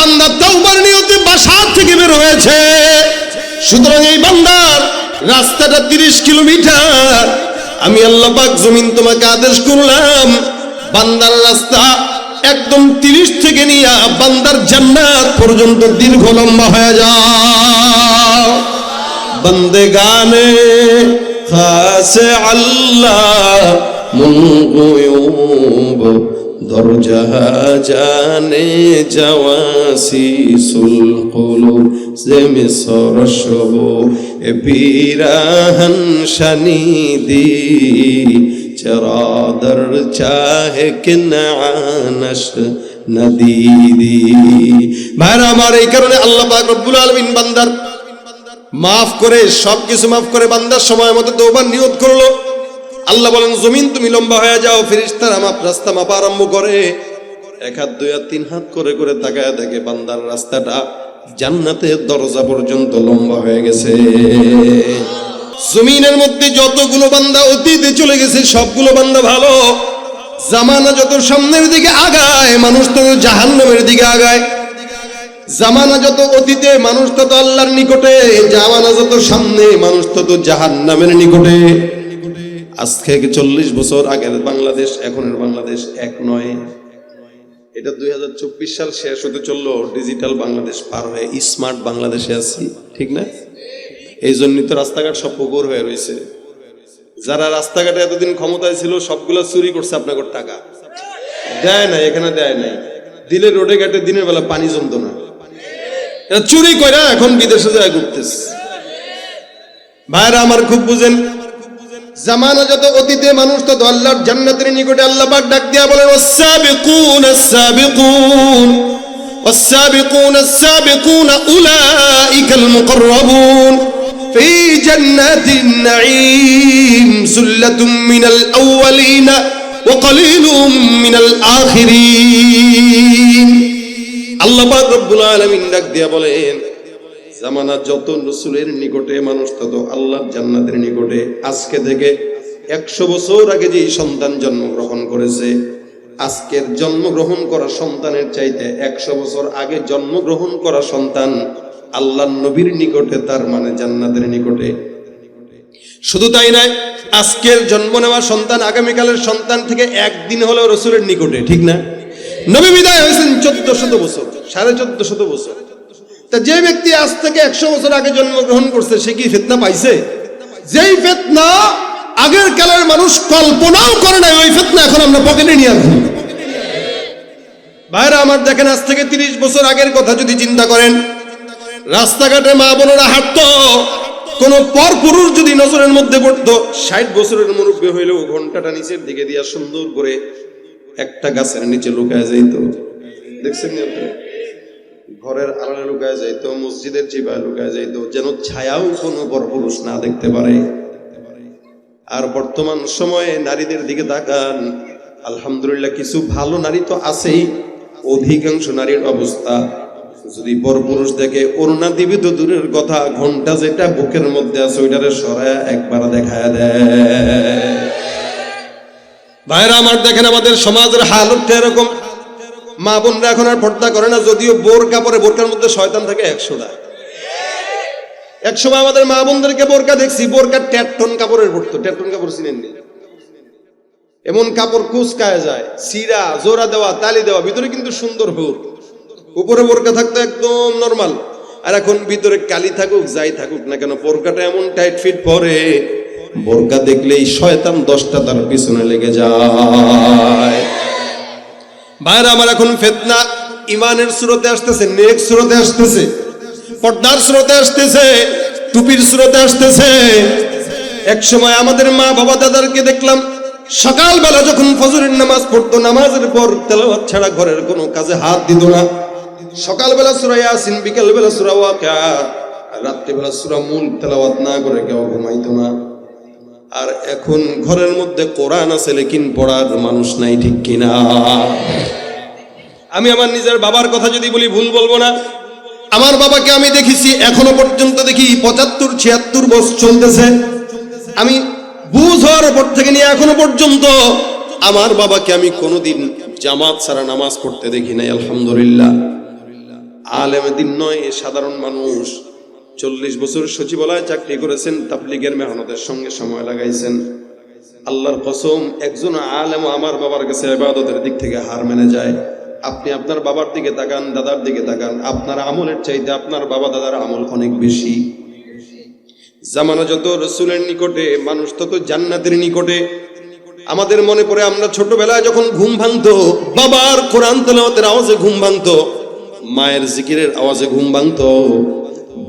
বান্দা তাওবার নিয়তে বাসা থেকে বের হয়েছে। সুতরাং এই বান্দার রাস্তাটা 30 কিলোমিটার। আমি আল্লাহ পাক জমিন তোমাকে আদেশ করলাম, বান্দার রাস্তা একদম 30 থেকে নিয়ে বান্দার জান্নাত পর্যন্ত দীর্ঘ লম্বা হয়ে যাও। বন্দেগানে খাসে আল্লাহ মুনগুয়ুব দরজা জানে জাওয়াসিসুল কুলুব যে মিসর শব এ পিরাহন শানিদি চরাদর চাহে কিনানশ নদীদি। ভাইরা আমার, এই কারণে আল্লাহ পাক রব্বুল আলামিন বান্দার মাফ করে, সবকিছু মাফ করে বান্দার সময় মতো তওবার নিয়ত করলো। আল্লাহ বলেন, জমিন তুমি লম্বা হয়ে যাও। ফেরেশতারা রাস্তা মাপা আরম্ভ করে। 1 হাত 2 হাত 3 হাত করে করে তাকায় দেখে বান্দার রাস্তাটা জান্নাতের দরজা পর্যন্ত লম্বা হয়ে গেছে। জমিনের মধ্যে যতগুলো বান্দা অতীতে চলে গেছে সবগুলো বান্দা ভালো। জামানা যত সামনের দিকে আগায় মানুষ তো জাহান্নামের দিকে আগায়। জামানা যত অতীতে মানুষ তত আল্লাহর নিকটে, জামানা যত সামনে মানুষ তত জাহান্নামের নিকটে। আজ থেকে 40 বছর আগের বাংলাদেশ এখনের বাংলাদেশ এক নয়। এটা 2024 সাল শেষ হতে চললো, ডিজিটাল বাংলাদেশ পার হয়ে স্মার্ট বাংলাদেশে আছি, ঠিক না? এই জন্যই তো রাস্তাঘাট সব পুকুর হয়ে রয়েছে। যারা রাস্তাঘাটে এতদিন ক্ষমতায় ছিল সবগুলো চুরি করছে আপনাদের টাকা। দেয় নাই, এখানে দেয় নাই, দিলে রোডে ঘাটে দিনের বেলা পানি জমতো না, চুরি করে এখন বিদেশে যায় ঘুরতেছে। ভাইরা আমার খুব বুঝেন, জামানা যত অতীতে মানুষ তত আল্লাহর জান্নাতের নিকটে। আল্লাহ পাক ডাক দিয়া বলেন, ওয়াস-সাবিকুন আস-সাবিকুন ওয়াস-সাবিকুন আস-সাবিকুন উলাইকাল মুকাররাবুন ফি জান্নাতিন নাঈম সুল্লাতুম মিনাল আউয়ালিন ওয়া কলিলুম মিনাল আখিরিন। আল্লাহ পাক রব্বুল আলামিন ডাক দিয়া বলেন, জামানা যত রাসূলের নিকটে মানুষ তত আল্লাহর জান্নাতের নিকটে। আজকে থেকে 100 বছর আগে যে সন্তান জন্মগ্রহণ করেছে, আজকের জন্মগ্রহণ করা সন্তানের চাইতে 100 বছর আগে জন্মগ্রহণ করা সন্তান আল্লাহর নবীর নিকটে, তার মানে জান্নাতের নিকটে। শুধু তাই নয়, আজকের জন্ম নেওয়া সন্তান আগামীকালের সন্তান থেকে একদিন হলেও রাসূলের নিকটে, ঠিক না? নবী বিদায় হয়েছেন 1400 বছর, 1450 বছর। তা যে ব্যক্তি আজ থেকে 100 বছর আগে জন্মগ্রহণ করছে সে কি ফিতনা পাইছে? যেই ফিতনা আগের কালের মানুষ কল্পনাও করে নাই, ওই ফিতনা এখন আমরা পকেটে নিয়ে আসি। ভাইরা আমার, দেখেন আজ থেকে 30 বছর আগের কথা যদি চিন্তা করেন, রাস্তাঘাটে মা বোনেরা হাঁটতো, কোন পর পুরুষ যদি নজরের মধ্যে পড়তো, 60 বছরের মুরব্বী হইলেও ঘন্টাটা নিচের দিকে দিয়া সুন্দর করে একটা গাছের নিচে লুকায় যাইত। দেখছেন না? ঘরের আড়ালে লুকায় যাইতো, মসজিদের চিবায় লুকায় যাইতো, যেন ছায়াও কোনো পরপুরুষ না দেখতে পারে। আর বর্তমান সময়ে নারীদের দিকে তাকান, আলহামদুলিল্লাহ কিছু ভালো নারী তো আছেই, অধিকাংশ নারীর অবস্থা যদি পরপুরুষ দেখে ওড়না দিবি তো দূরের কথা, ঘন্টা যেটা বুকের মধ্যে আছে ওইটারে সরায়া একবার দেখায় দেয়। ভাইরা আমার, দেখেন আমাদের সমাজের হালতটা এরকম। মা বোনরা এখন আর পর্দা করে না, যদিও বোরকা পরে, বোরকার মধ্যে শয়তান থাকে 100টা। একসময় আমাদের মা বোনদেরকে বোরকা দেখছি, বোরকা টেটন কাপড়ের পড়তো। টেটন কাপড় চিনেননি? এমন কাপড় কুচকায় যায়, সিরা জোড়া দেওয়া, তালি দেওয়া, ভিতরে কিন্তু সুন্দর হুর। উপরে বোরকা থাকতো একদম নরমাল। আর এখন ভিতরে কালি থাকুক যাই থাকুক না কেন, বোরকাটা এমন টাইট ফিট পরে, বোরকা দেখলেই শয়তান 10টা তার পিছনে লেগে যায়। ভাইরা আমার, এখন ফিতনা ইমানের সুরতে আসতেছে, নেক সুরতে আসতেছে, পর্দার সুরতে আসতেছে, টুপির সুরতে আসতেছে। এক সময় আমাদের মা বাবা দাদারকে দেখলাম সকালবেলা যখন ফজরের নামাজ পড়তো, নামাজের পর তেলাওয়াত ছাড়া ঘরের কোনো কাজে হাত দিত না। সকালবেলা সূরা ইয়াসিন, বিকেলবেলা সূরা ওয়াকিয়া, রাত্রিবেলা সূরা মুলক তেলাওয়াত না করে কেউ ঘুমাইতো না। আর এখন ঘরের মধ্যে কোরআন আছে, লেকিন পড়ার মানুষ নাই, ঠিক কিনা? আমি আমার নিজের বাবার কথা যদি বলি ভুল বলবো না। আমার বাবাকে আমি দেখেছি, এখনো পর্যন্ত দেখি 75-76 বছর চলতেছে। আমি বুঝ হওয়ার পর থেকে নিয়ে এখনো পর্যন্ত আমার বাবাকে আমি কোনোদিন জামাত ছাড়া নামাজ পড়তে দেখি নাই, আলহামদুলিল্লাহ। আলেমে দিন নয়, সাধারণ মানুষ। 40 বছর সচিবালয়ে চাকরি করেছেন, তাবলীগের মেহনতের সঙ্গে সময় লাগাইছেন। আল্লাহর কসম, একজন আলেম আমার বাবার কাছে ইবাদতের দিক থেকে হার মেনে যায়। আপনি আপনার বাবার দিকে তাকান, দাদার দিকে তাকান, আপনার আমলের চাইতে আপনার বাবা দাদার আমল অনেক বেশি। জামানা যত রাসূলের নিকটে, মানুষ তত জান্নাতের নিকটে। আমাদের মনে পড়ে আমরা ছোটবেলায় যখন ঘুম ভাঙতো, বাবার কোরআন তেলাওয়াতের আওয়াজে ঘুম ভাঙতো, মায়ের জিকিরের আওয়াজে ঘুম ভাঙতো।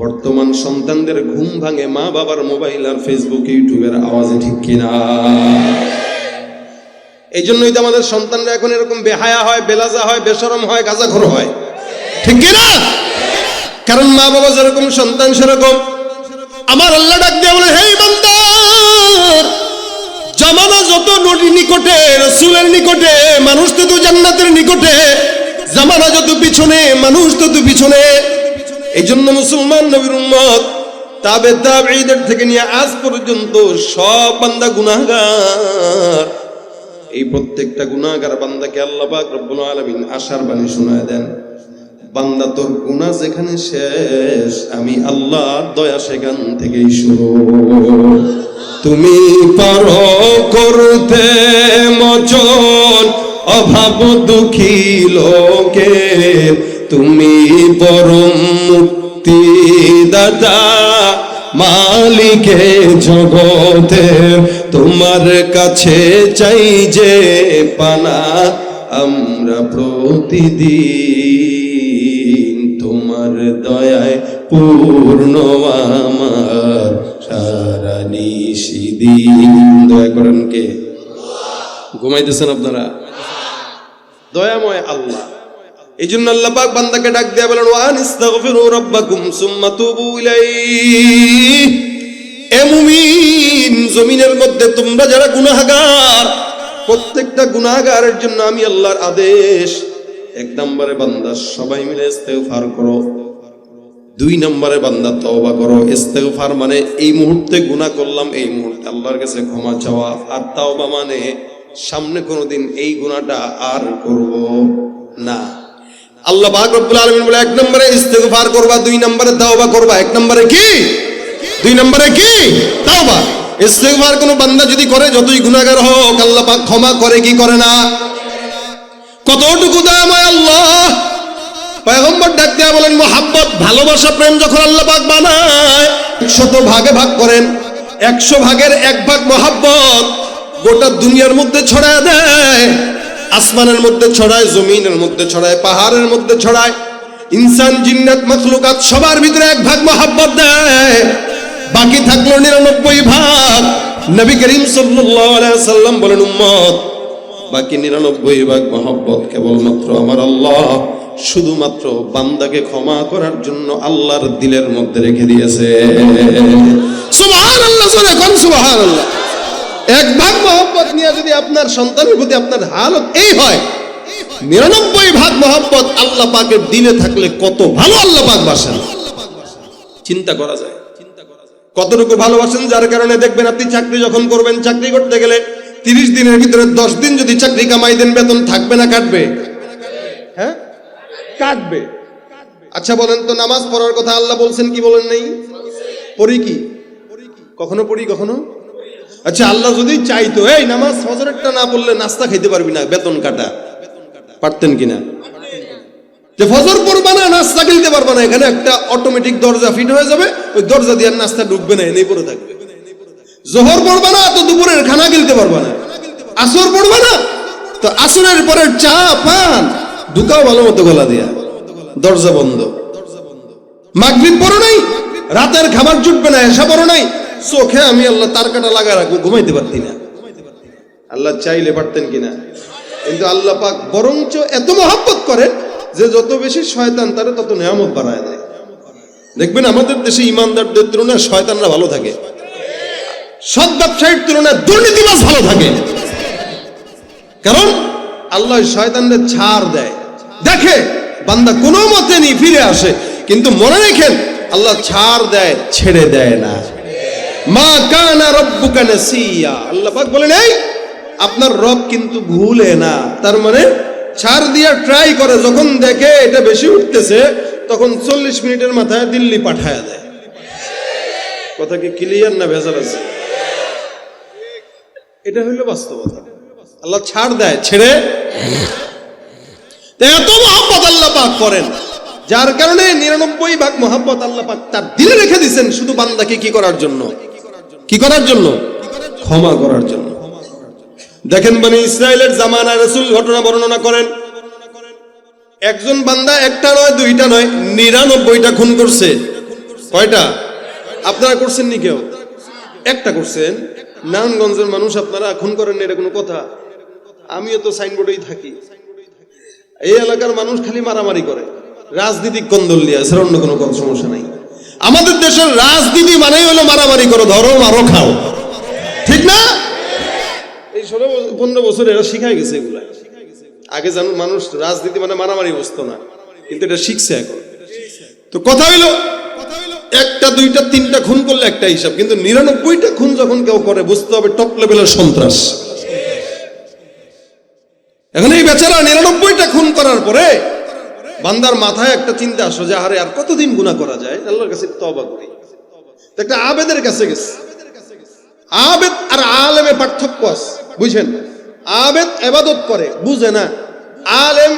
বর্তমান সন্তানদের ঘুম ভাঙে মা বাবার মোবাইল আর ফেসবুক ইউটিউবের আওয়াজে, ঠিক কিনা? এই জন্যই তো আমাদের সন্তানরা এখন এরকম বেহায়া হয়, বেলাজা হয়, বেশরম হয়, গাঁজাখোর হয়, ঠিক কিনা? কারণ মা বাবা যেরকম সন্তান সেরকম। আমার আল্লাহ ডাক দিয়ে বলে, হে বান্দা, জামানা যত নবীর নিকটে, রাসূলের নিকটে, মানুষ তত জান্নাতের নিকটে। জামানা যত পিছনে, মানুষ তত পিছনে। এই জন্য মুসলমান নবীর উম্মত, তাবেঈদের থেকে নিয়ে আজ পর্যন্ত সব বান্দা গুনাহগার। এই প্রত্যেকটা গুনাহগার বান্দাকে আল্লাহ পাক রব্বুল আলামিন আশার বাণী শোনায় দেন, বান্দা তোর গুনাহ যেখানে শেষ, আমি আল্লাহর দয়া সেখান থেকেই শুরু। তুমি পারো করতে মোচন অভাব দুঃখী লোকের, তুমি পরম মুক্তি দাতা মালিকে জগতের। তোমার কাছে চাই যে পানা আমরা প্রতিদিন, তোমার দয়ায় পূর্ণ আমার সারা নিশিদিন। দয়া করেন কে? ঘুমাইতেছেন আপনারা? দয়াময় আল্লাহ। এই জন্য আল্লাহ পাক বান্দাকে ডাক দিয়ে বলেন, ওয়ানিস্তাগফিরু রাব্বাকুম সুম্মা তুবু ইলাইহি। এ মুমিন, জমিনের মধ্যে তোমরা যারা গুনাহগার, প্রত্যেকটা গুনাহগারের জন্য আমি আল্লাহর আদেশ, 1 নম্বরে বান্দা সবাই মিলে ইস্তেগফার করো। 2 নম্বরে বান্দা তওবা করো। ইস্তেগফার মানে এই মুহূর্তে গুনাহ করলাম, এই মুহূর্তে আল্লাহর কাছে ক্ষমা চাওয়া। আর তওবা মানে সামনে কোনোদিন এই গুনাহটা আর করব না। আল্লাহ পাক রব্বুল আলামিন বলে, 1 নম্বরে ইস্তেগফার করবা, 2 নম্বরে তওবা করবা। 1 নম্বরে কি? 2 নম্বরে কি? তওবা। ইস্তেগফার কোন বান্দা যদি করে, যতই গুনাহগার হোক, আল্লাহ পাক ক্ষমা করে কি করে না? কতটুকু দয়াময় আল্লাহ। পয়গম্বর ডাক দিয়া বলেন, মুহাব্বত, ভালোবাসা, প্রেম যখন আল্লাহ পাক বানায়, 100 ভাগে ভাগ করেন, 100 ভাগের 1 ভাগ মুহাব্বত গোটা দুনিয়ার মধ্যে ছড়ায় দেয়। আসমানের মধ্যে ছড়ায়, জমিনের মধ্যে ছড়ায়, পাহাড়ের মধ্যে ছড়ায়। ইনসান, জিন্নাত, মাখলুকাত সবার ভিতরে 1 ভাগ মুহাব্বত দেয়। বাকি থাকলো 99 ভাগ। নবী করিম সাল্লাল্লাহু আলাইহি ওয়াসাল্লাম বলেন, উম্মত, বাকি 99 ভাগ মুহাব্বত কেবলমাত্র আমার আল্লাহ শুধুমাত্র বান্দাকে ক্ষমা করার জন্য আল্লাহর দিলের মধ্যে রেখে দিয়েছে। সুবহানাল্লাহ, জোরে কোন সুবহানাল্লাহ। 1 ভাগ মহব্বত নিয়ে যদি আপনার সন্তানের প্রতি আপনার হালত এই হয়, 99 ভাগ মহব্বত আল্লাহ পাকের দিলে থাকলে কত ভালো আল্লাহ পাক বাসেন, চিন্তা করা যায়। কতটুকু ভালোবাসেন, যার কারণে দেখবেন আপনি চাকরি যখন করবেন, চাকরি করতে গেলে 30 দিনের ভিতরে 10 দিন যদি চাকরি কামাই দেন, বেতন থাকবে না কাটবে? হ্যাঁ, কাটবে। আচ্ছা বলেন তো, নামাজ পড়ার কথা আল্লাহ বলছেন কি বলেন নাই? পড়ি কি? কখনো পড়ি, কখনো। আচ্ছা, আল্লাহ যদি চাইতো এই নামাজ ফজরেরটা না পড়লে নাস্তা খেতে পারবি না, বেতন কাটা, পারতেন কিনা? যে ফজর পড়বা না, নাস্তা খেতে পারবা না, এখানে একটা অটোমেটিক দরজা ফিট হয়ে যাবে, ওই দরজা দিয়ে নাস্তা ঢুকবে না, এনেই পড়ে থাকবে। জোহর পড়বা না তো দুপুরের খানা খেতে পারবা না। আসর পড়বা না তো আসরের পরে চা পান ঢুকাও ভালো মতো গলা দিয়া, দরজা বন্ধ। মাগরিব পড়ো নাই, রাতের খাবার জুটবে না, এসা পড়ো নাই, চোখে আমি আল্লাহ তার কাটা লাগা রাখবো, ঘুমাইতে পারতি না। আল্লাহ চাইলে পারতেন কিনা? কিন্তু আল্লাহ পাক বরঞ্চ এত মহব্বত করেন যে যত বেশি শয়তান তারা তত নিয়ামত বাড়ায় দেয়। দেখবেন আমাদের দেশে ইমানদারদের তুলনায় শয়তানরা ভালো থাকে, সৎ ব্যবসায়ীর তুলনায় দুর্নীতিবাজ ভালো থাকে। কারণ আল্লাহ শয়তানদের ছাড় দেয়, দেখে বান্দা কোনো মতে নি ফিরে আসে, কিন্তু মনে রাখেন আল্লাহ ছাড় দেয়, ছেড়ে দেয় না। মা কানা রব্বুকা নাসিয়া, আল্লাহ পাক বলেন এই আপনার রব কিন্তু ভুলে না। তার মানে ছাড় দিয়া ট্রাই করে, যখন দেখে এটা বেশি উঠতেছে তখন 40 মিনিটের মাথায় দিল্লি পাঠায়া দেয়। কথা কি ক্লিয়ার না ভেজাল আছে? এটা হইল বাস্তবতা। আল্লাহ ছাড় দেয়, ছেড়ে এত মহব্বত আল্লাহ পাক করেন, যার কারণে 99 ভাগ মহব্বত আল্লাহ পাক তার দিলে রেখে দিয়েছেন শুধু বান্দাকে কি করার জন্য? কি করার জন্য? ক্ষমা করার জন্য। দেখেন বনি ইসরায়েলের জামানায় রাসূল ঘটনা বর্ণনা করেন, একজন বান্দা একটা নয়, দুইটা নয়, 99টা খুন করছে। কয়টা? আপনারা করছেন নি? কেউ একটা করছেন। নারায়ণগঞ্জের মানুষ আপনারা খুন করেন না, এটা কোনো কথা? আমিও তো সাইনবোর্ডেই থাকি। এই এলাকার মানুষ খালি মারামারি করে, রাজনীতিক কন্দল নিয়ে আছে, অন্য কোনো সমস্যা নাই। আমাদের দেশের রাজনীতি মানেই হলো মারামারি করো, ধরো, মারো, খাও, ঠিক না? এই 16-15 বছর এরা শিখাই গেছে এগুলা। আগে জানো মানুষ রাজনীতি মানে মারামারি বসতো না, কিন্তু এটা শিখছে এখন। তো কথা হইলো একটা, দুইটা, তিনটা খুন করলে একটা হিসাব, কিন্তু 99টা খুন যখন কেউ করে বুঝতে হবে টপ লেভেলের সন্ত্রাস। এখন এই বেচারা 99টা খুন করার পরে বান্দার মাথায় একটা চিন্তা আসলো যে আরে আর কতদিন গুনাহ করা যায়, আল্লাহর কাছে তওবা করি। তো একটা আবেদের কাছে গেছে। আবেদ আর আলেমে পার্থক্য আছে, বুঝেন? আবেদ ইবাদত করে, বুঝে না। আলেম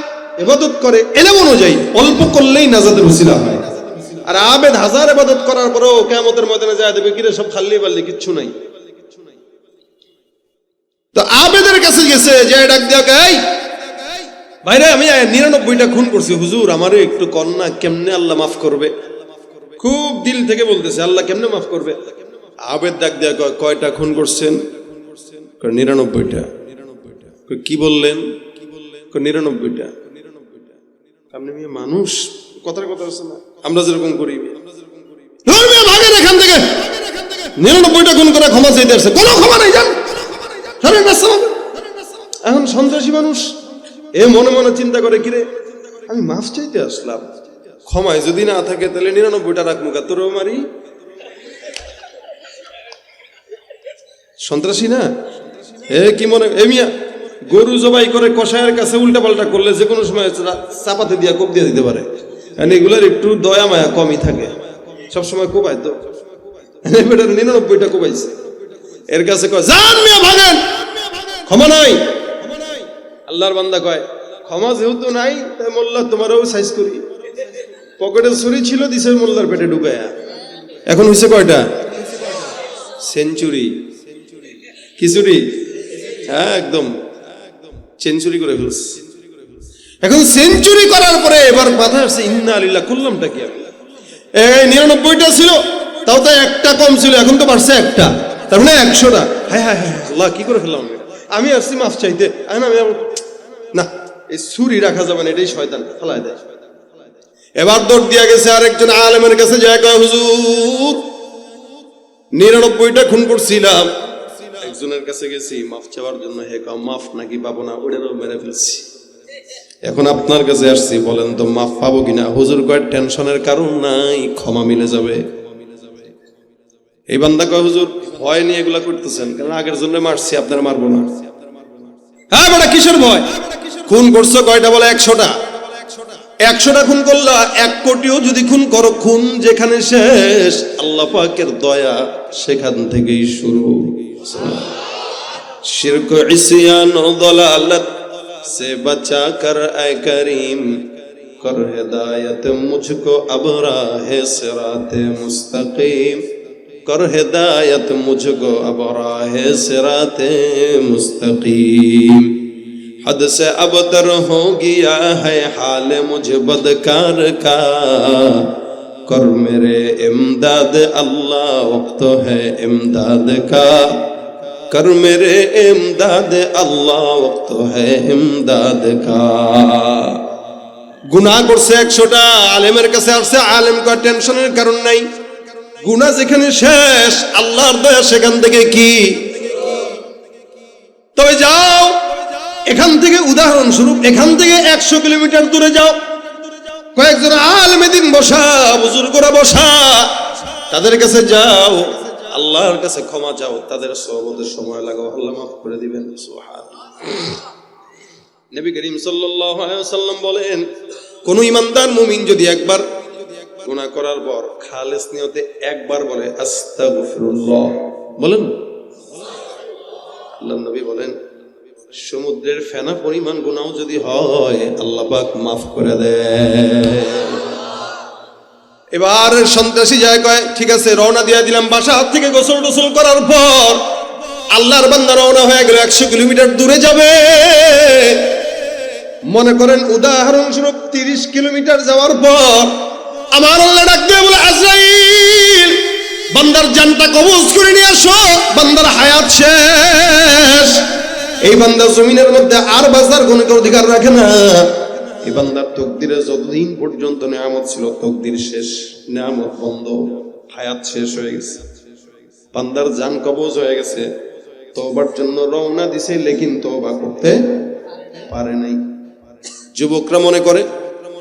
ইবাদত করে এলেম অনুযায়ী, অল্প করলেই নাজাতের উসিলা হয়। আর আবেদ হাজার ইবাদত করার পরেও কিয়ামতের ময়দানে যায় দেখবে কিরে সব খাল্লি বাল্লি, কিচ্ছু নাই। তো আবেদের কাছে গেছে, যে ডাক দিয়া কয়, ভাইরে আমি 99টা খুন করছি, হুজুর আমারে একটু কন্যা কেমনে আল্লাহ মাফ করবে? খুব দিল থেকে বলতেছে, আল্লাহ কেমনে মাফ করবে? আবেদ ডাক দিয়া কয়, কয়টা খুন করছেন? 99টা। কি বললেন? 99টা। আপনি মানুষ, কথার কথা আছে না, আমরা যেরকম করি ভাগেন এখান থেকে। 99টা খুন করে ক্ষমা চাইতে আসছে, কোনো ক্ষমা নাই, যান। এখন সন্ত্রাসী মানুষ এ মনে মনে চিন্তা করে, কিরে আমি মাফ চাইতে আসলাম, ক্ষমায় যদি না থাকে তাহলে 99টা রাখ, মুখা তোরও মারি। সন্ত্রাসী না এ? কি মনে মিয়া গরু জবাই করে কষায়ের কাছে উল্টা পাল্টা করলে যে কোনো সময় চাপাতে দিয়া কোপ দিয়ে দিতে পারে। এগুলার একটু দয়া মায়া কমই থাকে, সবসময় কোপায়। তো 99টা কোপাইছে, এর কাছে কয় জান মিয়া ভাগেন, ক্ষমা নাই। আল্লাহর বান্দা কয় ক্ষমা যেহেতু নাই, তাই মোল্লা তোমারও সাইজ করি। পকেটে ছুরি ছিল, দিছে মোল্লার পেটে ঢুকায়া। এখন হইছে কয়টা? সেঞ্চুরি। কি চুরি? হ্যাঁ, একদম সেঞ্চুরি করে ফেলছে। এখন সেঞ্চুরি করার পরে এবার মাথা আসছে, ইন্না আলিল্লাহ, করলামটা কি আমি? এই 99টা ছিল, তাও তো একটা কম ছিল, এখন তো বাড়ছে একটা, তার মানে 100টা। হ্যাঁ হ্যাঁ হ্যাঁ, আল্লাহ কি করে ফেললাম আমি? আসছি মাফ চাইতে, আমি না, এই ছুরি রাখা যাবে না, এটাই শয়তান, ফেলাই দেয়। এবার দৌড় দিয়া গেছে আরেকজন আলেমের কাছে, যায় কয় হুজুর 99টা খুন করছিলাম, একজনের কাছে গেছি মাফ চাওয়ার জন্য, হে কয় মাফ নাকি পাবো না, ওটারও মেরে ফেলছি, এখন আপনার কাছে আসছি, বলেন তো মাফ পাবো কিনা? হুজুর কয় টেনশনের কারণ নাই, ক্ষমা মিলে যাবে। এই বান্দা কয় হুজুর ভয় নিয়ে এগুলা করতেছেন, কারণ আগের জন্য মারছি, আপনারা মারবো না। হ্যাঁ বেটা, কিসের ভয়? খুন করছো কয়টা? বলে 100টা। 100টা খুন করলা, 1 কোটিও যদি খুন করো, খুন যেখানে শেষ আল্লাহ পাকের দয়া সেখান থেকেই শুরু। শিরক ইসয়ান ও দলালত से बचा कर ऐ करीम कर हिदायत मुझको अब राह सिराते मुस्तकीम कर हिदायत मुझको अब राह सिराते मुस्तकीम हद से अबतर हो गया है हाल मुझे बदकार का कर मेरे इमदाद अल्लाह वक्त है इमदाद का कर मेरे इमदाद अल्लाह वक्त है इमदाद का। गुनाह করছে 100টা, আলেমের কাছে আসছে, আলেম কয় টেনশনের কারণ নাই, গুনাহ যেখানে শেষ আল্লাহর দয়া সেখান থেকে কি? তবে যাও এখান থেকে, উদাহরণস্বরূপ এখান থেকে 100 কিলোমিটার দূরে যাও, কয়েকজন আলেমে দিন বসা, বুজুর্গরা বসা, তাদের কাছে যাও, আল্লাহর কাছে ক্ষমা চাও, তাদের সহবতের সময় লাগাও, আল্লাহ মাফ করে দিবেন। সুবহানাল্লাহ। নবী করিম সাল্লাল্লাহু আলাইহি ওয়াসাল্লাম বলেন, কোন ইমানদার মুমিন যদি একবার গুনাহ করার পর খালেস নিয়তে একবার বলে আস্তাগফিরুল্লাহ, বলেন আল্লাহর নবী বলেন সমুদ্রের ফেনা পরিমাণ গুনাহ যদি হয় আল্লাহ পাক মাফ করে দেয়। এবার সন্ত্রাসী যায় কয় ঠিক আছে রওনা দিয়ে দিলাম, বাসা থেকে গোসল টোসল করার পর আল্লাহর বান্দা রওনা হয়ে গেল 100 কিলোমিটার দূরে যাবে। মনে করেন উদাহরণস্বরূপ 30 কিলোমিটার যাওয়ার পর আমার আল্লাহ ডাক দিয়ে বলে আজরাইল বান্দার জানটা কবজ করে নিয়ে আসো, বান্দার হায়াত শেষ। এই বান্দা জমিনের মধ্যে আর বাঁচার কোনো অধিকার রাখে না। এই বান্দার তকদিরে যতদিন পর্যন্ত নিয়ামত ছিল তকদির শেষ, নিয়ামত বন্ধ, হায়াত শেষ হয়ে গেছে, বান্দার জান কবজ হয়ে গেছে। তওবার জন্য রওনা দিছে, লেকিন তওবা করতে পারে নাই। যুবকরা মনে করে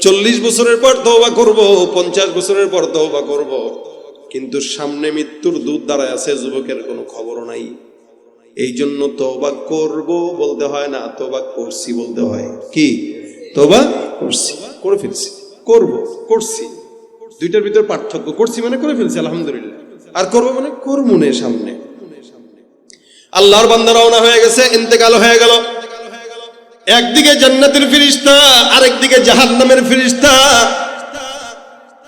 40 বছরের পর তওবা করব, 50 বছরের পর তওবা করব, কিন্তু সামনে মৃত্যুর দূত দাঁড়ায় আছে, যুবকের কোনো খবরও নাই। এই জন্য তওবা করব বলতে হয় না, তওবা করছি বলতে হয়। কি তওবা করছি, করে ফেলছি, করব করছি, দুইটার ভিতর পার্থক্য। করছি মানে করে ফেলছি আলহামদুলিল্লাহ, আর করব মানে করবো না সামনে। আল্লাহর বান্দা রওনা হয়ে গেছে, ইন্তেকাল হয়ে গেল। একদিকে জান্নাতের ফেরেশতা, আরেকদিকে জাহান্নামের ফেরেশতা।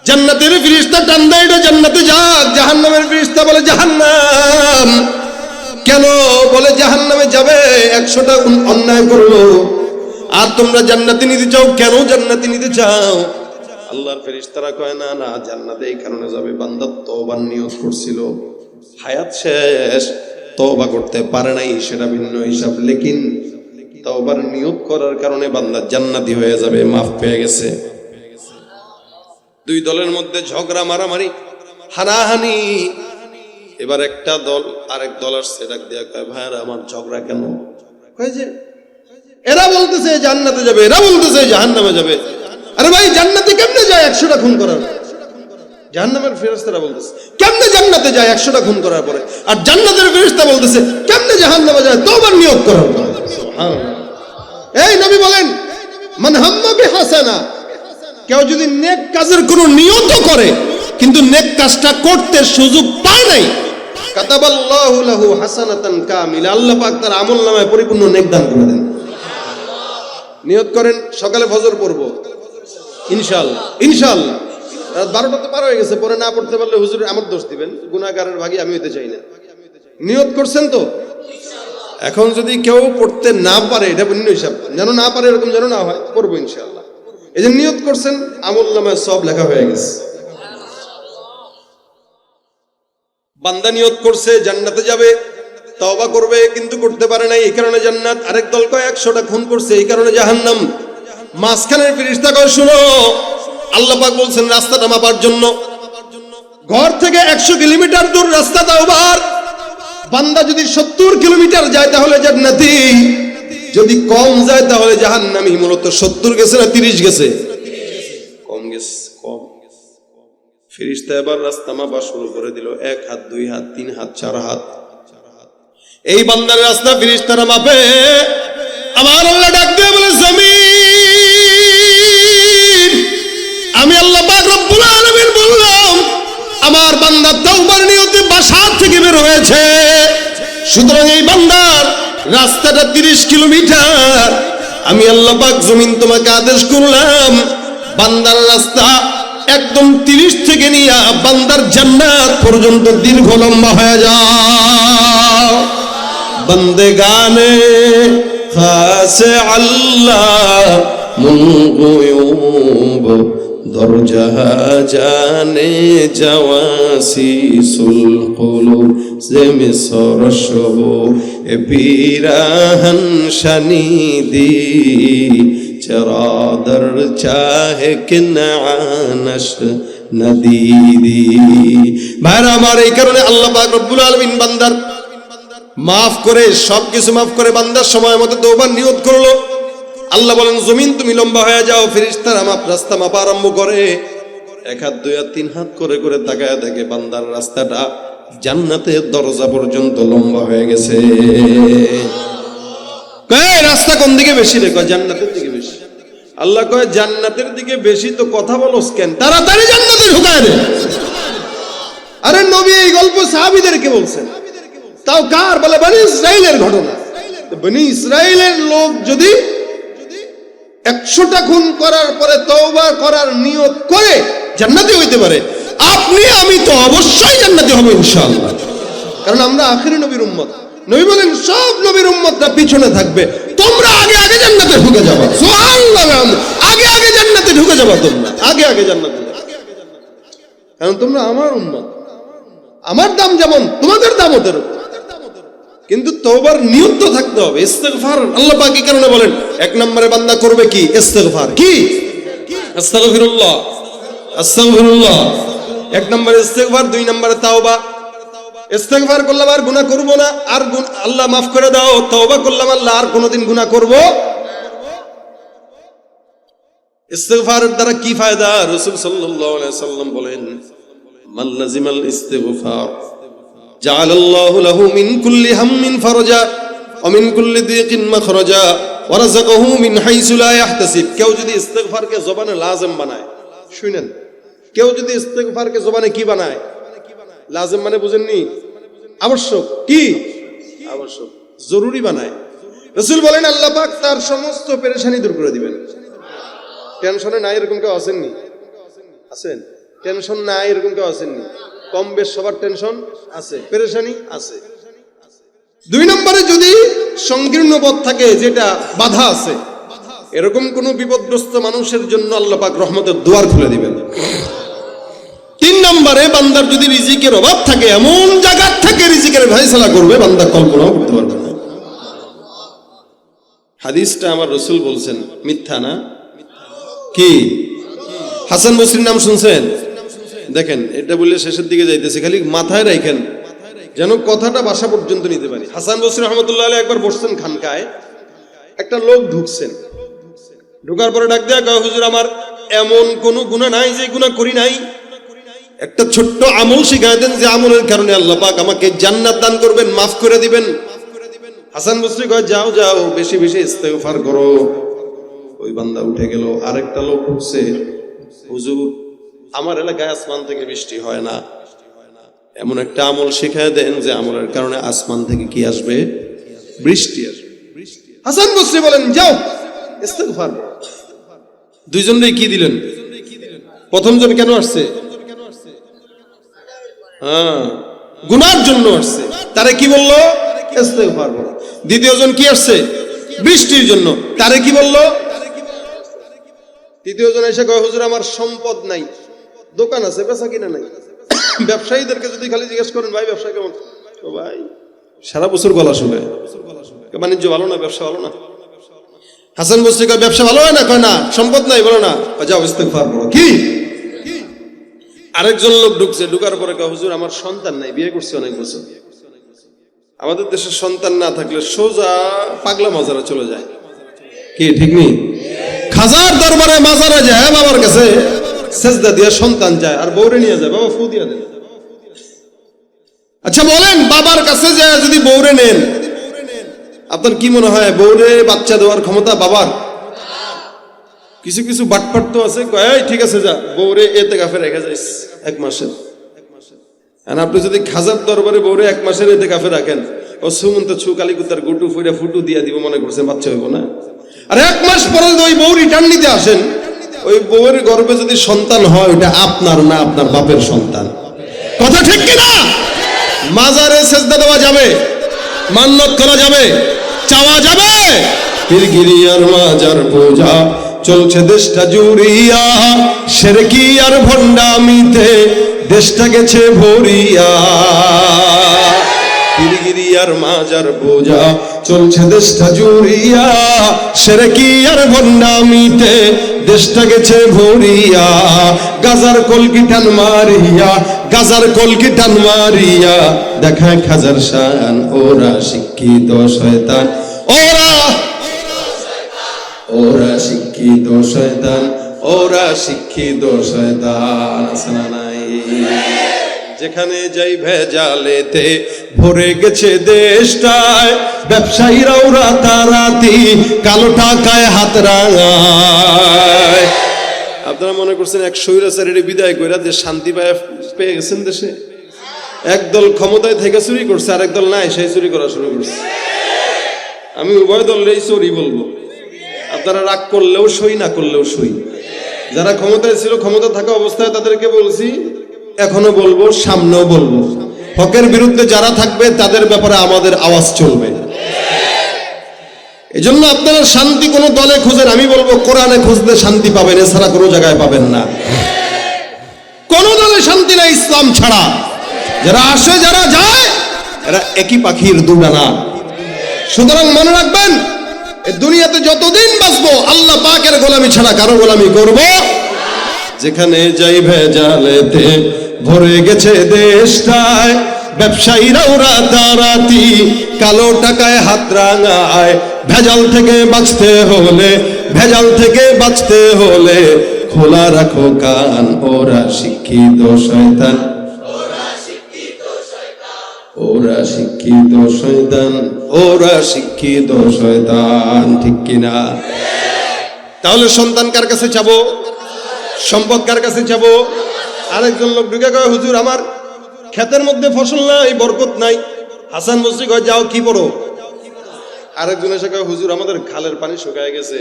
জান্নাতের ফেরেশতা টান দেয় জান্নাতে যাক, জাহান্নামের ফেরেশতা বলে জাহান্নাম কেন? বলে জাহান্নামে যাবে 100টা অন্যায় করলো, আর তোমরা জান্নাতে নিতে চাও কেন? জান্নাতে নিতে চাও। আল্লাহর ফেরেশতারা কয় না না, জান্নাতে এই কারণে যাবে বান্দা তওবার নিয়ত করছিল, হায়াত শেষ, তওবা করতে পারে নাই, সেটা ভিন্ন হিসাব। লেকিন তওবার নিয়ত করার কারণে বান্দা জান্নাতি হয়ে যাবে, মাফ পেয়ে গেছে। দুই দলের মধ্যে ঝগড়া, মারামারি, হানাহানি। এবার একটা দল আরেক দল আসছে, ডাক দিয়া কয় ভাইরা আমার ঝগড়া কেন? কয় যে এরা বলতেছে জান্নাতে যাবে, এরা বলতেছে জাহান্নামে যাবে। আরে ভাই জান্নাতে কেমনে যায় 100টা খুন করার? জাহান্নামের ফেরেশতারা বলতেছে কেমনে জান্নাতে যায় 100টা খুন করার পরে, আর জান্নাতের ফেরেশতা বলতেছে কেমনে জাহান্নামে যায় তওবার নিয়ত করার পরে। সুবহানাল্লাহ। এই নবী বলেন মান হাম্মা বিহাসানা, কেউ যদি নেক কাজের কোনো নিয়ত করে কিন্তু নেক কাজটা করতে সুযোগ পায় নাই, কাতাবাল্লাহু লাহু হাসানাতান কামিলা, আল্লাহ পাক তার আমলনামায় পরিপূর্ণ নেক দান করে দেন। নিয়ত করেন সকালে ফজর পড়ব ইনশাআল্লাহ, ইনশাআল্লাহ। 12টা তো পার হয়ে গেছে, পরে না পড়তে পারলে হুজুর আমার দোষ দিবেন, গুনাহগারের ভাগী আমি হইতে চাই না। নিয়ত করছেন তো? এখন যদি কেউ পড়তে না পারে, এটা ভিন্ন হিসাব, যেন না পারে এরকম যেন না হয়, পড়বো ইনশাআল্লাহ। এই যে নিয়ত করছেন, আমলনামায় সব লেখা হয়ে গেছে। বান্দা নিয়ত করছে জান্নাতে যাবে, তওবা করবে কিন্তু করতে পারে নাই, এই কারণে জান্নাত। আরেক দল কয় 100টা খুন করছে, এই কারণে জাহান্নাম। মাঝখানের ফেরেশতা কয় শুনো, আল্লাহ পাক বলছেন রাস্তাটা মাপার জন্য। ঘর থেকে 100 কিলোমিটার দূর রাস্তা তওবার, বান্দা যদি 70 কিলোমিটার যায় তাহলে জান্নাতি, যদি কম যায় তাহলে জাহান্নামী। মূলত 70 গেছে না 30 গেছে? কম গেছে, কম। ফেরেশতা এবার রাস্তা মাপা শুরু করে দিল, 1 হাত 2 হাত 3 হাত 4 হাত। এই বান্দার রাস্তা ফেরেশতারা মাপে। আমার আল্লাহ ডাক দিয়ে বলে জমিন, আমি আল্লাহ পাক রব্বুল আলামিন বললাম আমার বান্দা তওবার নিয়তে বাসা থেকে বের হয়েছে, সুতরাং এই বান্দার রাস্তাটা 30 কিলোমিটার। আমি আল্লাহ পাক জমিন তোমাকে আদেশ করলাম বান্দার রাস্তা একদম 30 থেকে নিয়ে বান্দার জান্নাত পর্যন্ত দীর্ঘ লম্বা হয়ে যাও। বন্দেগানে খাসে আল্লাহ মুনগুয়ুব দরজা জানে জাওয়াসিসুল কুলুব যে মিসর শব এ পিরাহন শানিদি চরাদর চাহে কিনানশ নদীদি। ভাইরা আমার, এই কারণে আল্লাহ পাক রব্বুল আলামিন বান্দার মাফ করে, সবকিছু মাফ করে বান্দার সময় মতো তওবার নিয়ত করলো। আল্লাহ বলেন জমিন তুমি লম্বা হয়ে যাও। ফেরেশতারা রাস্তা মাপা আরম্ভ করে, 1 হাত 2 হাত 3 হাত করে করে তাকায় দেখে বান্দার রাস্তাটা জান্নাতের দরজা পর্যন্ত লম্বা হয়ে গেছে। রাস্তা কোন দিকে বেশি রে? জান্নাতের দিকে বেশি। আল্লাহ কয় জান্নাতের দিকে বেশি তো কথা বলস কেন, তাড়াতাড়ি জান্নাতে ঢুকায় দে। আরে নবী এই গল্প সাহাবীদেরকে বলছেন, তাও কার? বলে বনি ইসরাইলের ঘটনা। বনি ইসরাইলের লোক যদি 100টা খুন করার পরে তওবা করার নিয়ত করে জান্নাতি হইতে পারে, আপনি আমি তো অবশ্যই জান্নাতি হব ইনশাআল্লাহ, কারণ আমরা আখিরি নবীর উম্মত। নবী বলেন সব নবীর উম্মতরা পিছনে থাকবে, তোমরা আগে আগে জান্নাতে ঢুকে যাবা। সুবহানাল্লাহ, আগে আগে জান্নাতে ঢুকে যাবা, তোমরা আগে আগে জান্নাতে, কারণ তোমরা আমার উম্মত। আমার দাম যেমন তোমাদের দাম ওদের, কিন্তু তওবার নিয়ত তো থাকতে হবে। ইস্তেগফার আল্লাহ পাক এই কারণে বলেন 1 নম্বরে বান্দা করবে কি? ইস্তেগফার। কি? আস্তাগফিরুল্লাহ, আস্তাগফিরুল্লাহ। 1 নম্বরে ইস্তেগফার, 2 নম্বরে তাওবা। ইস্তেগফার করলাম আর গুনাহ করব না, আর আল্লাহ মাফ করে দাও। তওবা করলাম আল্লাহ আর কোনোদিন গুনাহ করব। ইস্তেগফারের দ্বারা কি ফায়দা? রাসূল সাল্লাল্লাহু আলাইহি সাল্লাম বলেন, মান লাজিমাল ইস্তিগফার জাআলাল্লাহু লাহু মিন কুল্লি হাম্মিন ফারজা ওয়া মিন কুল্লি দিকিন মাখরাজা ওয়া রাযাকাহু মিন হাইসু লা ইয়াহতাসিব। কেউ যদি ইস্তিগফারকে জবানে লাজিম বানায়, শুনেন, কেউ যদি ইস্তিগফারকে জবানে কি বানায়? লাজিম মানে বুঝেননি? আবশ্যক। কি? আবশ্যক, জরুরি বানায়। রাসূল বলেন আল্লাহ পাক তার সমস্ত পেরেশানি দূর করে দিবেন। টেনশনে নাই এরকম কেউ আছেননি? আছেন? টেনশন নাই এরকম কেউ আছেননি? কম বেশ সবার টেনশন আছে, পেরেশানি আছে। 2 নম্বরে যদি সংকীর্ণ পথ থাকে, যেটা বাধা আছে, এরকম কোন বিপদগ্রস্ত মানুষের জন্য আল্লাহ পাক রহমতের দুয়ার খুলে দিবেন। 3 নম্বরে বান্দার যদি রিজিকের অভাব থাকে, এমন জায়গা থেকে রিজিকের ফয়সালা করবে বান্দা কল্পনাও করতে পারবে না। হাদিসটা আমার রাসূল বলছেন, মিথ্যা না। কি? হাসান বসরির নাম শুনছেন? দেখেন, এটা বললে শেষের দিকে যাইতেছে, খালি মাথায় রাখেন যেন কথাটা বাসা পর্যন্ত নিতে পারি। হাসান বসরি রহমতুল্লাহ আলাইহি একবার বসছেন খানকায়, একটা লোক ঢুকছেন, ঢোকার পরে ডাক দেয়া কয়, হুজুর আমার এমন কোন গুনাহ নাই যে গুনাহ করি নাই, একটা ছোট্ট আমল শিখায় দেন যে আমলের কারণে আল্লাহ পাক আমাকে জান্নাত দান করবেন, মাফ করে দিবেন। হাসান বসরি কয়, যাও যাও, বেশি বেশি ইস্তেগফার করো। ওই বান্দা উঠে গেল। আরেকটা লোক উঠছে, হুজুর আমার এলাকায় আসমান থেকে বৃষ্টি হয় না, এমন একটা আমল শিখায় দেন যে আমলের কারণে আসমান থেকে কি আসবে? বৃষ্টি আসবে। হাসান বসরি বলেন, যাও ইস্তেগফার। 2 জনেই কি দিলেন? প্রথম জন কেন আসছে? গুনার জন্য আসছে, তারে কি বললো? ইস্তেগফার করো। দ্বিতীয় জন কি আসছে? বৃষ্টির জন্য, তারে কি বললো? তৃতীয় জন এসে কয়, হুজুর আমার সম্পদ নাই, দোকান আছে, বেচা কিনা নাই। ব্যবসায়ীদেরকে যদি খালি জিজ্ঞেস করেন, ভাই ব্যবসা কেমন? ও ভাই সারা বছর গলা শুনে, বাণিজ্য ভালো না, ব্যবসা ভালো না। হাসান বসরি কয়, ব্যবসা ভালো হয় না? কয় না। সম্পদ নাই? বলো না। যাও ইস্তেগফার করো। কি? আরেকজন লোক ঢুকছে, ঢুকার পরে কয়, হুজুর আমার সন্তান নাই, বিয়ে করছি অনেক বছর। আমাদের দেশে সন্তান না থাকলে সোজা পাগলা মাজারে চলে যায়। কি ঠিক নেই? খাজার দরবারে মাজারে যায়, বাবার কাছে সেজদা দিয়ে সন্তান যায়, আর বউরে নিয়ে যায়, বাবা ফু দিয়ে দেন। আচ্ছা বলেন, বাবার কাছে যায় যদি বউরে নেন, আপনার কি মনে হয় বউরে বাচ্চা দেওয়ার ক্ষমতা বাবার? কিছু কিছু বাটপাট তো আছে, কয় ঠিক আছে যা, বউরে ইতিকাফে রেখে যাইস 1 মাসের। আর আপনি যদি খাজার দরবারে বউরে 1 মাসের ইতিকাফে রাখেন, ও সুমন্ত ছু কালিকুতার গুটু ফুইরা ফুটু দিয়া দিব মনে করছেন, বাচ্চা হইব না। আর 1 মাস পরে ওই বউ রিটার্ন নিতে আসেন, ওই বউয়ের গর্ভে যদি সন্তান হয়, ওটা আপনার না, আপনার বাপের সন্তান। কথা ঠিক কিনা? মাজারে সেজদা দেওয়া যাবে, মান্নত করা যাবে, চাওয়া যাবে। পীরগিরিয়ার মাজার পূজা চলছে দেশটা জুড়িয়া, শিরকি আর ভণ্ডামিতে দেশটা গেছে ভরিয়া। পীরগিরিয়ার মাজার পূজা চলছে দেশটা জুড়িয়া, শিরকি আর ভণ্ডামিতে দেশটা গেছে ভরিয়া। গাজার কলকি টান মারিয়া, গাজার কলকি টান মারিয়া দেখায় খাজার শান। ওরা শিক্ষিত শয়তান, ওরা শিক্ষিত শয়তান, ওরা শিক্ষিত শয়তান। আছে না নাই? যেখানে যাই ভেজালেতে ভরে গেছে দেশটায়, ব্যবসায়ীরাও রাতারাতি কালো টাকায় হাত রাঙায়। আপনারা মনে করছেন এক স্বৈরাচারীর বিদায় কইরা দেশ শান্তি পেয়ে গেছেন দেশে? একদল ক্ষমতায় থেকে চুরি করছে, আর একদল নাই, সেই চুরি করা শুরু করছে। আমি উভয় দলেরই চুরি বলবো। আপনারা রাগ করলেও সই, না করলেও সই। যারা ক্ষমতায় ছিল, ক্ষমতা থাকা অবস্থায় তাদেরকে বলছি, এখনো বলবো, সামনেও বলবো, হকের বিরুদ্ধে যারা থাকবে তাদের ব্যাপারে আমাদের আওয়াজ চলবে। এই জন্য আপনারা শান্তি কোনো দলে খুঁজেন, আমি বলবো কোরআনে খুঁজলে শান্তি পাবেন, এছাড়া কোনো জায়গায় পাবেন না। কোন দলে শান্তি নাই ইসলাম ছাড়া। যারা আসে যারা যায় এরা একই পাখির দুডানা। সুতরাং মনে রাখবেন, এই দুনিয়াতে যতদিন বাঁচবো আল্লাহ পাকের গোলামি ছাড়া কারো গোলামি করব। যেখানে যাই ভেজালেতে ভরে গেছে দেশটায়, ব্যবসায়ীরাও রাতারাতি কালো টাকায় হাত রাঙায়। ভেজাল থেকে বাঁচতে হলে, ভেজাল থেকে বাঁচতে হলে খোলা রাখো কান, ওরা শিক্ষিত শয়তান, ওরা শিক্ষিত শয়তান, ওরা শিক্ষিত শয়তান। ঠিক কিনা? তাহলে সন্তান কার কাছে চাবো? সম্পদ কার কাছে চাবো? আরেকজন লোক ঢুকে কয়, হুজুর আমার ক্ষেতের মধ্যে ফসল নাই, বরকত নাই। হাসান বসরি কয়, যাও কি পড়ো? আরেকজন এসে কয়, হুজুর আমাদের খালের পানি শুকায় গেছে,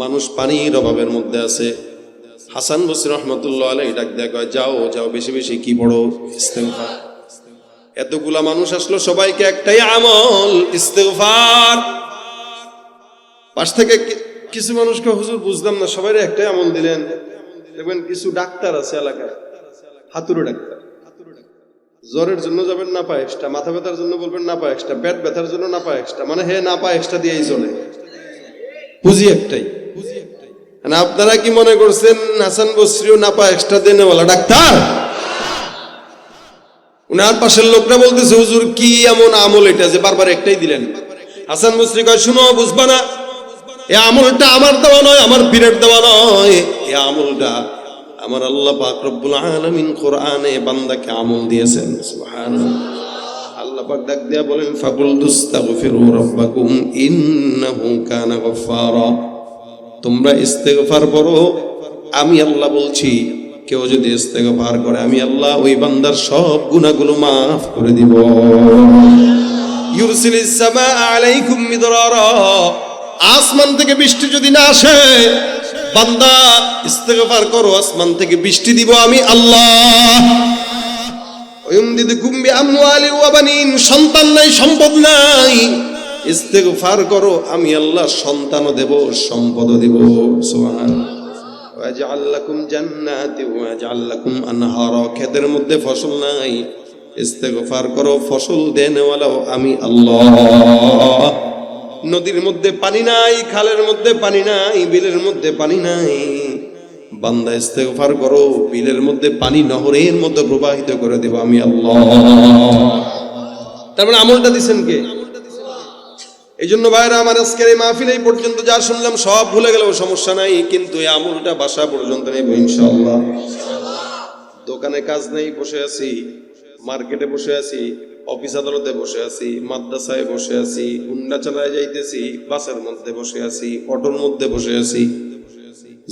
মানুষ পানির অভাবের মধ্যে আছে। হাসান বসরি রহমতুল্লাহ আলাইহি ডাক দেয়া কয়, যাও যাও বেশি বেশি কি পড়ো? ইস্তেগফার। এতগুলা মানুষ আসলো, সবাইকে একটাই আমল, ইস্তেগফার। পাশ থেকে কিছু মানুষকে, হুজুর বুঝলাম না, সবাই একটাই আমল দিলেন। দেখবেন কিছু ডাক্তার আছে এলাকায়, হাতুড়ে ডাক্তার। জ্বরের জন্য যাবেন না পায় এক্সট্রা, মাথা ব্যথার জন্য বলবেন না পায় এক্সট্রা, পেট ব্যথার জন্য না পায় এক্সট্রা, মানে হে না পায় এক্সট্রা দিয়েই চলে। পুঁজি একটাই। আপনারা কি মনে করছেন হাসান বসরিও না পায় এক্সট্রা দেনেওয়ালা ডাক্তার? উনার পাশের লোকরা বলতেছে, হুজুর কি এমন আমল এটা যে বারবার একটাই দিলেন? হাসান বসরি কয়, শুনো, বুঝবা না, এই আমলটা আমার দেওয়া নয়, আমার পীরের দেওয়া নয়, এই আমলটা আমার আল্লাহ পাক রব্বুল আলামিন কোরআনে বান্দাকে আমল দিয়েছেন। সুবহানাল্লাহ। আল্লাহ পাক ডাক দিয়া বলেন, ফাকুল তুস্তাগফিরু রাব্বাকুম ইন্নাহু কানা গফফারা। তোমরা ইস্তেগফার করো, আমি আল্লাহ বলছি, কেউ যদি ইস্তেগফার করে আমি আল্লাহ ওই বান্দার সব গুনাহগুলো মাফ করে দিব। ইউরসিলিস সামা আলাইকুম মিদরারা। আসমান থেকে বৃষ্টি যদি না আসে, বান্দা ইস্তেগফার করো, আসমান থেকে বৃষ্টি দিব আমি আল্লাহ। ওয়ায়ুমদিদকুম বিআমওয়ালি ওয়া বানিন। সন্তান নাই, সম্পদ নাই, ইস্তেগফার করো, আমি আল্লাহ সন্তানও দেব, সম্পদও দেব। সুবহানাল্লাহ। ওয়াজআল লাকুম জান্নাতি ওয়াজআল লাকুম আনহারা। ক্ষেতের মধ্যে ফসল নাই, ইস্তেগফার করো, ফসল দেনেওয়ালাও আমি আল্লাহ। নদীর মধ্যে পানি নাই, খালের মধ্যে পানি নাই, বিলের মধ্যে পানি নাই, বান্দা ইস্তেগফার করো, বিলের মধ্যে পানি নহরের মধ্যে প্রবাহিত করে দেব আমি আল্লাহ। তারপরে আমলটা দিছেন কে? এই জন্য ভাইরা আমার, আজকের এই মাহফিল এই পর্যন্ত যা শুনলাম সব ভুলে গেলেও সমস্যা নাই, কিন্তু এই আমলটা বাসা পর্যন্ত নেব ইনশাআল্লাহ। দোকানে কাজ নেই, বসে আছি, মার্কেটে বসে আছি, অফিস আদালতে বসে আছি, মাদ্রাসায় বসে আছি, হুন্ডা চালায় যাইতেছি, বাসের মধ্যে বসে আছি, অটোর মধ্যে বসে আছি,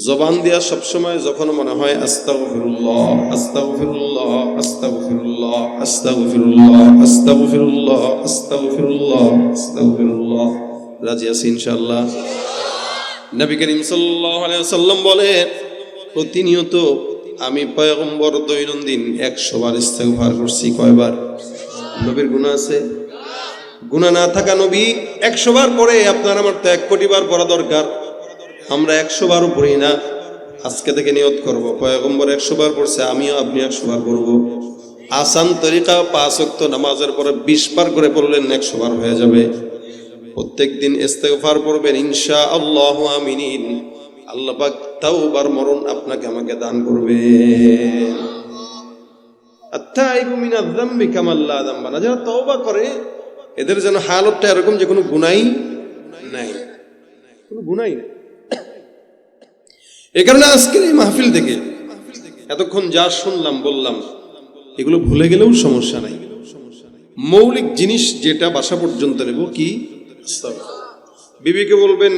জবান দিয়া সবসময় যখন মনে হয় আস্তাগফিরুল্লাহ আস্তাগফিরুল্লাহ আস্তাগফিরুল্লাহ আস্তাগফিরুল্লাহ আস্তাগফিরুল্লাহ আস্তাগফিরুল্লাহ আস্তাগফিরুল্লাহ, রাজি আছি ইনশাআল্লাহ। নবী করিম সাল্লাল্লাহু আলাইহি ওয়াসাল্লাম বলে, প্রতিনিয়ত আমি পয়গম্বর দৈনন্দিন 100 বার ইস্তেগফার করছি। কয়বার? নবীর গুনাহ আছে? গুনাহ না থাকা নবী 100 বার পড়ে, আপনার আমার তো 1 কোটি বার পড়া দরকার। আমরা 100 বারও পড়ি না। আজকে থেকে নিয়ত করব, পয়গম্বর 100 বার পড়ছে, আমিও আপনি 100 বার পড়ব। আসান তরিকা, 5 ওয়াক্ত নামাজের পরে 20 বার করে পড়লেন 100 বার হয়ে যাবে। প্রত্যেকদিন ইস্তেগফার পড়বেন ইনশাআল্লাহ। আমিন। আল্লাহ পাক তাওবার মরণ আপনাকে আমাকে দান করবেন। আত্তাইবু মিনাজ যামবি কামা লা যামবা। যারা তওবা করে এদের যেন হালতটা এরকম যে কোনো গুনাহই নাই, কোনো গুনাহই নাই। এই কারণে আজকের এই মাহফিল থেকে এতক্ষণ যা শুনলাম বললাম, এগুলো ভুলে গেলেও সমস্যা নাই। মৌলিক জিনিস যেটা বাসা পর্যন্ত নেব কি? বিবিকে বলবেন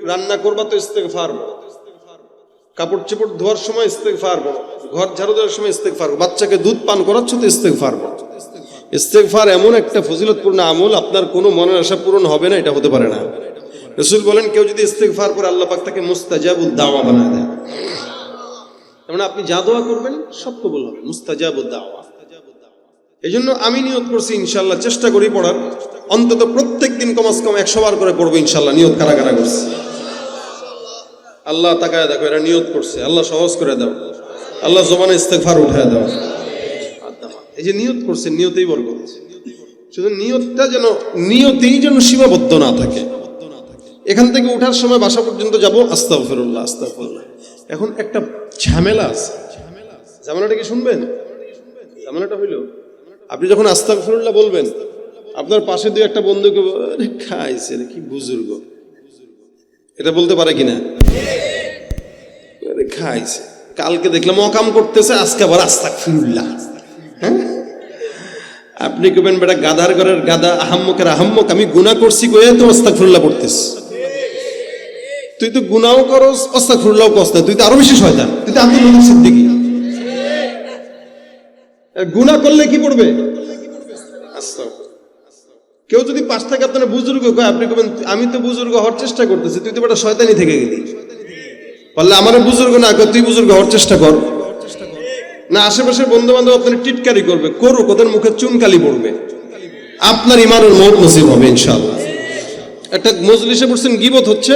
রান্না করবা তো ইস্তেগফার বলো, কাপড় চোপড় ধোয়ার সময় ইস্তেগফার বলো, ঘর ঝাড়ু দেওয়ার সময় ইস্তেগফার বলো, বাচ্চাকে দুধ পান করাচ্ছ তো ইস্তেগফার বলো। ইস্তেগফার এমন একটা ফজিলতপূর্ণ আমল, আপনার কোনো মনের আশা পূরণ হবে না, এটা হতে পারে না। রাসূল বলেন কেউ যদি ইস্তেগফার করে আল্লাহ পাক তাকে মুস্তাজাবুদ দাওয়া বানায় দেয়। মানে আপনি যা দোয়া করবেন সব কবুল হবে, মুস্তাজাবুদ দাওয়া। এই জন্য আমি নিয়ত করছি ইনশাল্লাহ, চেষ্টা করি পড়ার, অন্তত প্রত্যেক দিন কমাস কম 100 বার করে পড়বো ইনশাল্লাহ। নিয়ত কারা কারা করছে? আল্লাহ তাকায় দেখো এরা নিয়ত করছে, আল্লাহ সহজ করে দাও, আল্লাহ জবানে ইস্তেগফার উঠায় দাও। এই যে নিয়ত করছে, নিয়তেই বরকত। শুধু নিয়তেই যেন সীমাবদ্ধ না থাকে। এখান থেকে ওঠার সময় বাসা পর্যন্ত যাব আস্তাগফিরুল্লাহ আস্তাগফিরুল্লাহ। এখন একটা ঝামেলা আছে, ঝামেলাটা কি শুনবেন? ঝামেলাটা হইল আপনি যখন আস্তাগফিরুল্লাহ বলবেন, আপনার পাশে দুই একটা বন্ধুকে খাইছে কি বুজুর্গ, এটা বলতে পারে কিনা? খাইছে, কালকে দেখলাম অকাম করতেছে, আজকে আবার আস্তাগফিরুল্লাহ। হ্যাঁ, আপনি কবেন বেটা গাধার ঘরের গাধা, আহাম্মকের আহাম্মক, আমি গুনাহ করছি কয়ে তো আস্তাগফিরুল্লাহ পড়তেছ। তুই তো গুনাহও করস, আস্তাগফিরুল্লাহও করস না, তুই তো আরো বেশি শয়তান, তুই তো আব্দুল মুমিন সিদ্দিকী। গুনাহ করলে কি পড়বে? কেউ যদি পাশ থেকে আপনার বুজুর্গ কয়, আপনি কবেন আমি তো বুজুর্গ হওয়ার চেষ্টা করতেছি, তুই তো বেটা শয়তানি থেকে গেলি। বললে আমার বুজুর্গ না কর, তুই বুজুর্গ হওয়ার চেষ্টা কর। না আশেপাশের বন্ধু বান্ধব আপনার টিটকারি করবে, করুক, ওদের মুখে চুনকালি পড়বে, আপনার ইমানের মওত নসিব হবে ইনশাআল্লাহ। একটা মজলিসে বসছেন, গীবত হচ্ছে,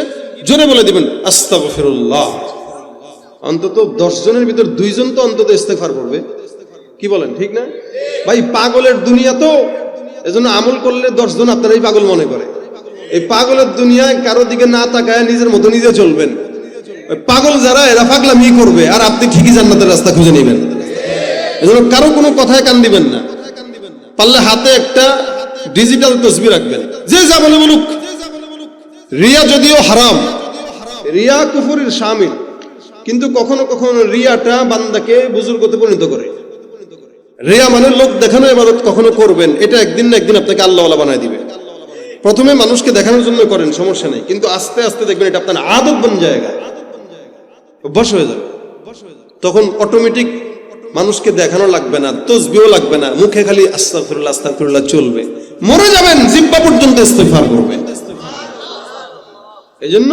জোরে বলে দিবেন আস্তাগফিরুল্লাহ। অন্তত 10 জনের ভিতর 2 জন তো অন্তত ইস্তেগফার করবে। কি বলেন, ঠিক না ভাই? পাগলের দুনিয়া তো, এজন্য আমল করলে 10 জন আপনারাই পাগল মনে করে। এই পাগলের দুনিয়ায় কারো দিকে না তাকায় নিজের মতো নিজে চলবেন। পাগল যারা এরা পাগলামি করবে, আর আপনি ঠিকই জান্নাতের রাস্তা খুঁজে নেবেন। এজন্য কারো কোনো কথায় কান দিবেন না। পারলে হাতে একটা ডিজিটাল তসবিহ রাখবেন, যে যা বলে বলুক। রিয়া যদিও হারাম, রিয়া কুফরের শামিল, কিন্তু কখনো কখনো রিয়াটা বান্দাকে বুজুর্গতে পরিণত করে। রিয়া মানে লোক দেখানো ইবাদত কখনো করবেন, এটা একদিন না একদিন আপনাকে আল্লাহওয়ালা বানায় দিবে। প্রথমে মানুষকে দেখানোর জন্য করেন, সমস্যা নেই, কিন্তু আস্তে আস্তে দেখবেন এটা আপনার আদত বন জায়গা, অভ্যাস হয়ে যাবে। তখন অটোমেটিক মানুষকে দেখানো লাগবে না, তসবিহও লাগবে না, মুখে খালি আস্তাগফিরুল্লাহ আস্তাগফিরুল্লাহ চলবে। মরে যাবেন জিহ্বা পর্যন্ত ইস্তেগফার করবে। এজন্য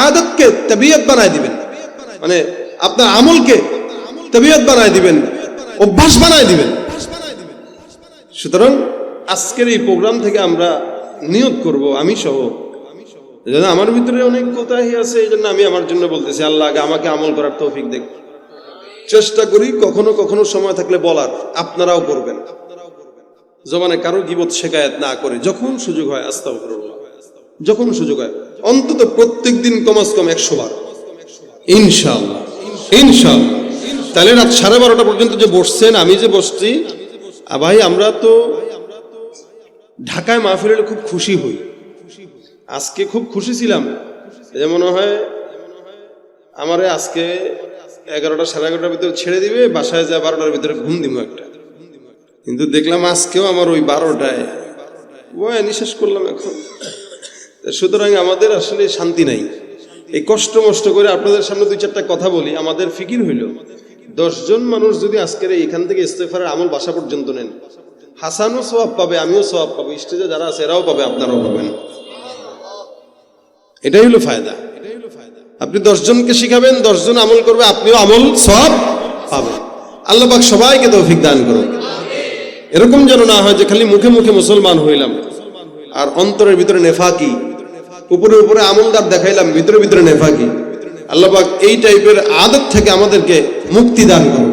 আদতকে তাবিয়াত বানায় দিবেন, মানে আপনার আমলকে তাবিয়াত বানায় দিবেন, অভ্যাস বানায় দিবেন। সুতরাং আজকের এই প্রোগ্রাম থেকে আমরা নিয়ত করব, আমি সহ, যেন আমার ভিতরে অনেক কোতাহি আছে, এই জন্য আমি আমার জন্য বলতেছি, আল্লাহ আগে আমাকে আমল করার তৌফিক দেখ। চেষ্টা করি কখনো কখনো সময় থাকলে বলার, আপনারাও করবেন, জবানে কারো গীবত শিকায়াত না করে, যখন সুযোগ হয় আস্তাগফিরুল্লাহ, যখন সুযোগ হয় অন্তত প্রত্যেক দিন কমাস কম 100 বার ইনশাআল্লাহ ইনশাআল্লাহ। তাহলে রাত 12:30 পর্যন্ত যে বসছেন, আমি যে বসছি, ভাই আমরা তো ঢাকায় মাহফিল হলে খুব খুশি হই। আজকে খুব খুশি ছিলাম, যে মনে হয় আমারে আজকে 11টা 11:30 ভিতরে ছেড়ে দিবে, বাসায় যায় 12টার ভিতরে ঘুম দিব একটা। কিন্তু দেখলাম আজকেও আমার ওই 12টায় নিঃশ্বাস করলাম এখন। সুতরাং আমাদের আসলে শান্তি নাই। এই কষ্ট মষ্ট করে আপনাদের সামনে 2-4টা কথা বলি। আমাদের ফিকির হইল 10 জন মানুষ যদি আজকের এখান থেকে ইস্তেগফারের আমল বাসা পর্যন্ত নেন, হাসানও সওয়াব পাবে, আমিও সওয়াব পাবো, স্টেজে যারা আছে এরাও পাবে, আপনারাও পাবেন। এটাই হলো ফায়দা। আপনি 10 জনকে শিখাবেন, 10 জন আমল করবে, আপনিও আমল সওয়াব পাবেন। আল্লাহ পাক সবাইকে তৌফিক দান করুন। এরকম যেন না হয় যে খালি মুখে মুখে মুসলমান হইলাম আর অন্তরের ভিতরে নেফাকি, উপরে উপরে আমলদার দেখাইলাম, ভিতরে ভিতরে নেফাকি। আল্লাহ পাক এই টাইপের আদত থেকে আমাদেরকে মুক্তি দান করুন।